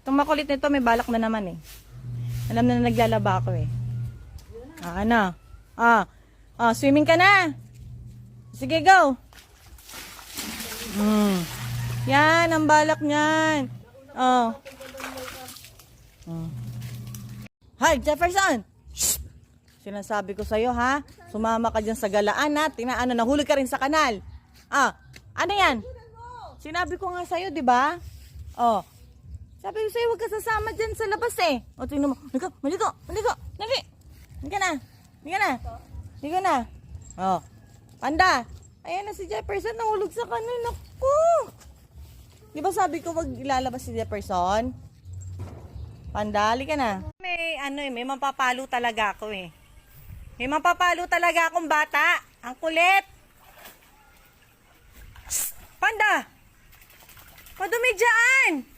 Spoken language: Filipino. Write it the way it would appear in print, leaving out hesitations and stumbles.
Itong makulit nito may balak na naman eh. Alam na naglalaba ako eh. Ano? Swimming ka na. Sige, go. Yan, ang balak niyan. Hi, Jefferson. Shh! Sinasabi ko sa'yo, ha? Sumama ka dyan sa galaan, ha? Nahulog ka rin sa kanal. Ano yan? Sinabi ko nga sa'yo, di ba? Sabi ko sa'yo, huwag ka sasama dyan sa labas, eh. Tingnan mo. Maligo. Dali. Hindi ka na. Panda. Ayan na si Jefferson, nahulog sa kanal. Naku. Di ba sabi ko, wag ilalabas si Jefferson? Panda, ka na. May mapapalo talaga ako eh. May mapapalo talaga akong bata. Ang kulit. Psst! Panda! Madumi dyan!